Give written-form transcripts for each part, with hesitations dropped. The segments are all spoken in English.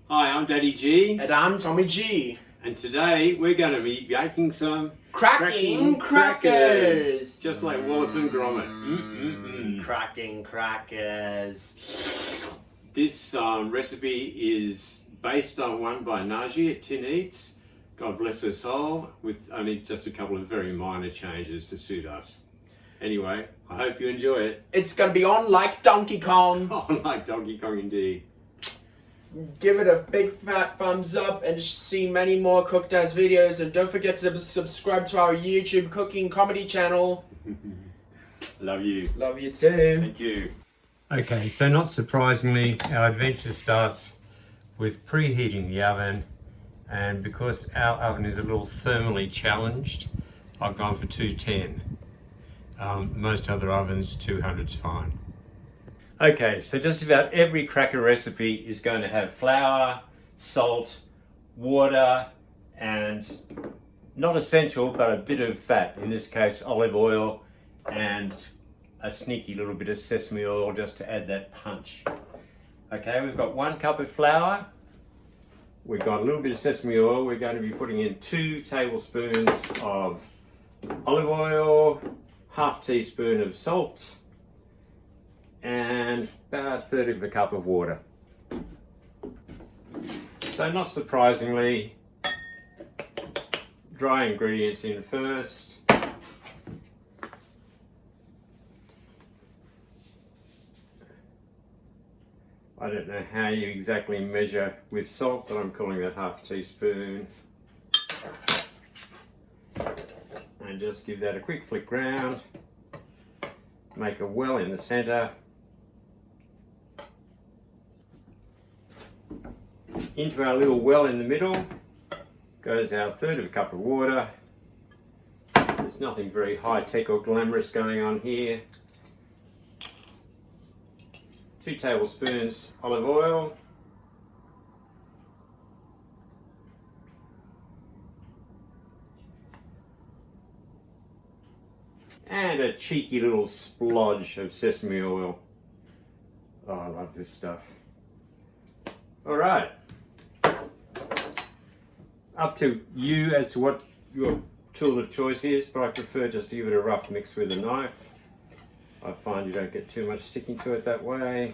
Hi, I'm Daddy G, And I'm Tommy G. and today we're going to be baking some Cracking crackers. just like Wallace and Gromit. Cracking crackers. This recipe is based on one by Naji at Tin Eats. God bless her soul, with only just a couple of very minor changes to suit us. Anyway, I hope you enjoy it. It's gonna be on like Donkey Kong. Oh, like Donkey Kong indeed. Give it a big fat thumbs up and see many more Cooked As videos. And don't forget to subscribe to our YouTube cooking comedy channel. Love you. Love you too. Thank you. Okay, so not surprisingly, our adventure starts with preheating the oven, and because our oven is a little thermally challenged, I've gone for 210. Most other ovens, 200's fine. Okay, so just about every cracker recipe is going to have flour, salt, water, and not essential, but a bit of fat, in this case olive oil, and a sneaky little bit of sesame oil just to add that punch. Okay, we've got 1 cup of flour, we've got a little bit of sesame oil, we're going to be putting in 2 tablespoons of olive oil, half teaspoon of salt, and about 1/3 of a cup of water. So not surprisingly, dry ingredients in first. I don't know how you exactly measure with salt, but I'm calling that half teaspoon. And just give that a quick flick round. Make a well in the center. Into our little well in the middle goes our 1/3 of a cup of water. There's nothing very high-tech or glamorous going on here. 2 tablespoons olive oil. And a cheeky little splodge of sesame oil. Oh, I love this stuff. All right. Up to you as to what your tool of choice is, but I prefer just to give it a rough mix with a knife. I find you don't get too much sticking to it that way.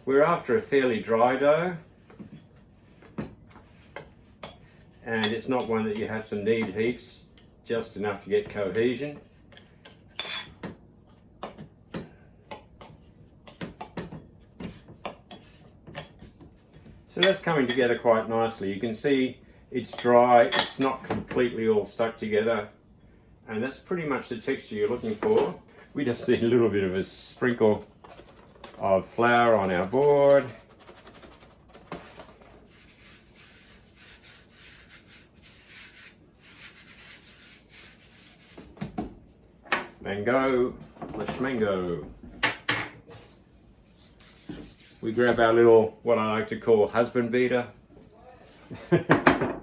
We're after a fairly dry dough, and it's not one that you have to knead heaps, just enough to get cohesion. So that's coming together quite nicely. You can see it's dry, it's not completely all stuck together, and that's pretty much the texture you're looking for. We just need a little bit of a sprinkle of flour on our board. Mango, schmango. We grab our little, what I like to call husband beater. And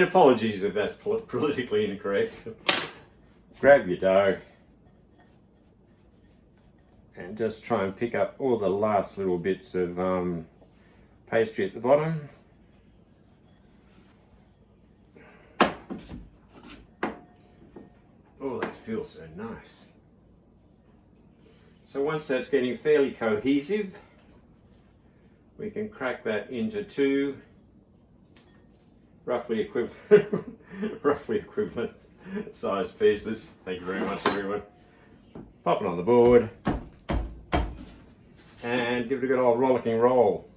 apologies if that's politically incorrect. Grab your dough and just try and pick up all the last little bits of pastry at the bottom. Oh, that feels so nice. So once that's getting fairly cohesive, we can crack that into 2 roughly equivalent size pieces. Thank you very much, everyone. Pop it on the board and give it a good old rollicking roll.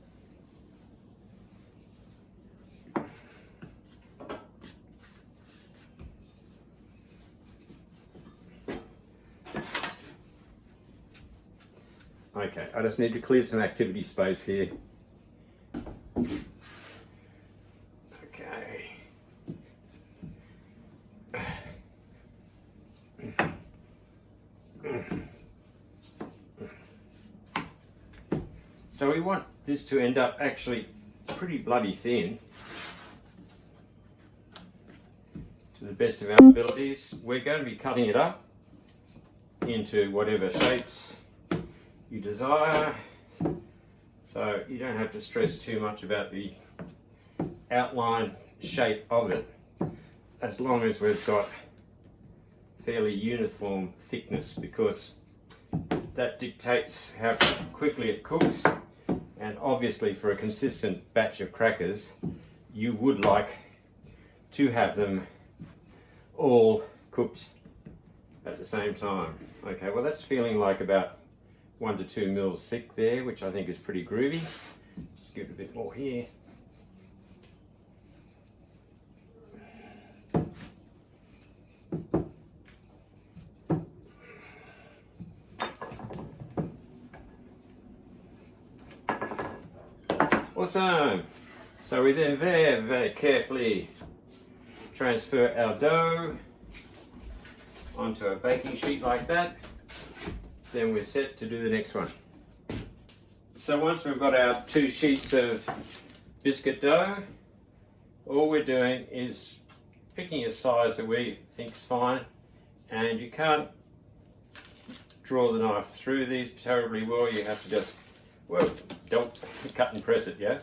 Okay, I just need to clear some activity space here. Okay. So we want this to end up actually pretty bloody thin. To the best of our abilities, we're going to be cutting it up into whatever shapes you desire. So you don't have to stress too much about the outline shape of it, as long as we've got fairly uniform thickness, because that dictates how quickly it cooks. And obviously for a consistent batch of crackers, you would like to have them all cooked at the same time. Okay, well that's feeling like about 1 to 2 mils thick there, which I think is pretty groovy. Just give it a bit more here. Awesome. So we then very carefully transfer our dough onto a baking sheet like that. Then we're set to do the next one. So once we've got our 2 sheets of biscuit dough, all we're doing is picking a size that we think's fine, and you can't draw the knife through these terribly well. You have to just, well, don't cut and press it, yeah?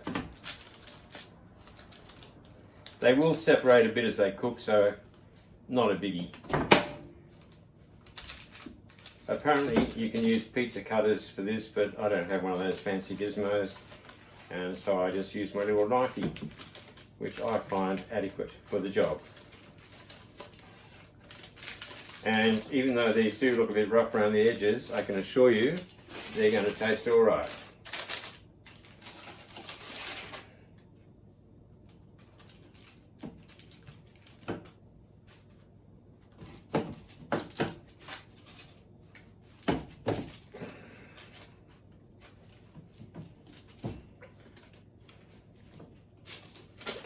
They will separate a bit as they cook, so not a biggie. Apparently you can use pizza cutters for this, but I don't have one of those fancy gizmos, and so I just use my little knifey, which I find adequate for the job. And even though these do look a bit rough around the edges, I can assure you they're going to taste all right.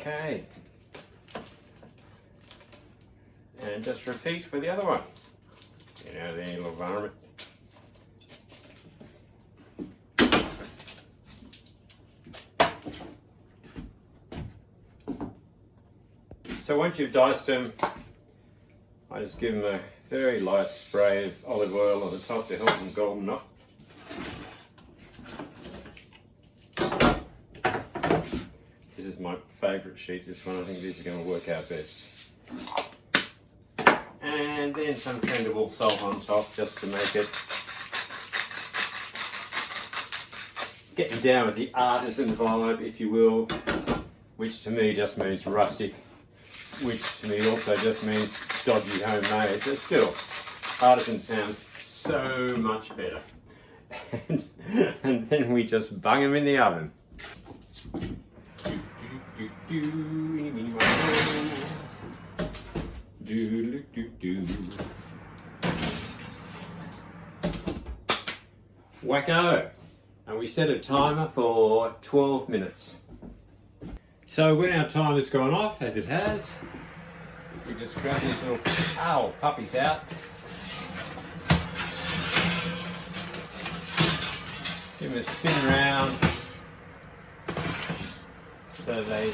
Okay, and just repeat for the other one. You know, the little varmint. So once you've diced them, I just give them a very light spray of olive oil on the top to help them golden up. This is my favourite sheet, this one. I think these are going to work out best. And then some Prendable salt on top, just to make it getting down with the artisan vibe, if you will, which to me just means rustic, which to me also just means stodgy homemade, but still, artisan sounds so much better. And then we just bung them in the oven. Wacko! And we set a timer for 12 minutes. So when our timer's gone off, as it has, we just grab these little puppies out. Give them a spin round so they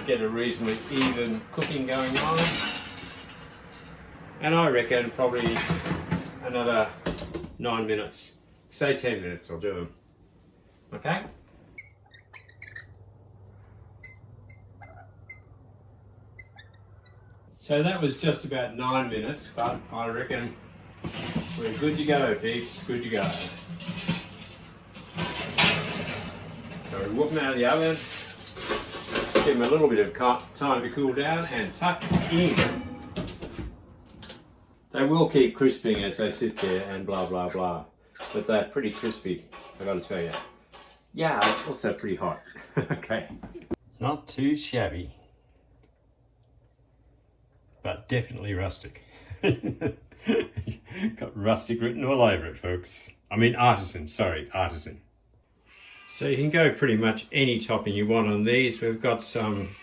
get a reasonably even cooking going on. And I reckon probably another 9 minutes. Say 10 minutes I'll do them. Okay? So that was just about 9 minutes, but I reckon we're good to go, peeps, good to go. So we whoop them out of the oven, give them a little bit of time to cool down and tuck in. They will keep crisping as they sit there and blah blah blah, but they're pretty crispy, I've got to tell you. Yeah, it's also pretty hot. Okay. Not too shabby, but definitely rustic. Got rustic written all over it, folks. I mean artisan, sorry, artisan. So you can go pretty much any topping you want on these. We've got some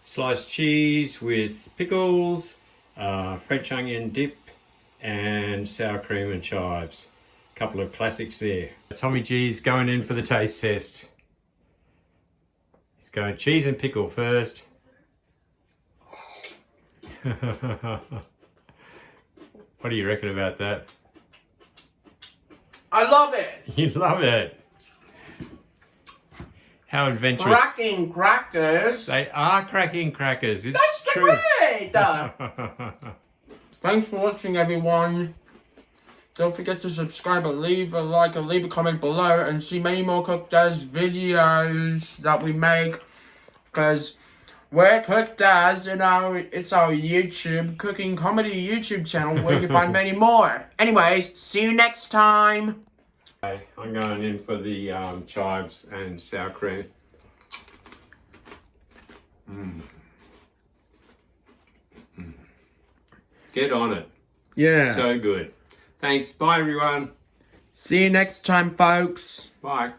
sliced cheese with pickles, French onion dip, and sour cream and chives. A couple of classics there. Tommy G's going in for the taste test. He's going cheese and pickle first. What do you reckon about that? I love it! You love it! how adventurous. Cracking crackers. They are cracking crackers. It's That's true. great. Thanks for watching, everyone. Don't forget to subscribe and leave a like and leave a comment below and see many more Cooked As videos that we make. Because we're Cooked As and it's our YouTube cooking comedy YouTube channel where you can find many more. Anyways, see you next time. Okay, I'm going in for the chives and sour cream. Get on it. Yeah. So good. Thanks. Bye, everyone. See you next time, folks. Bye.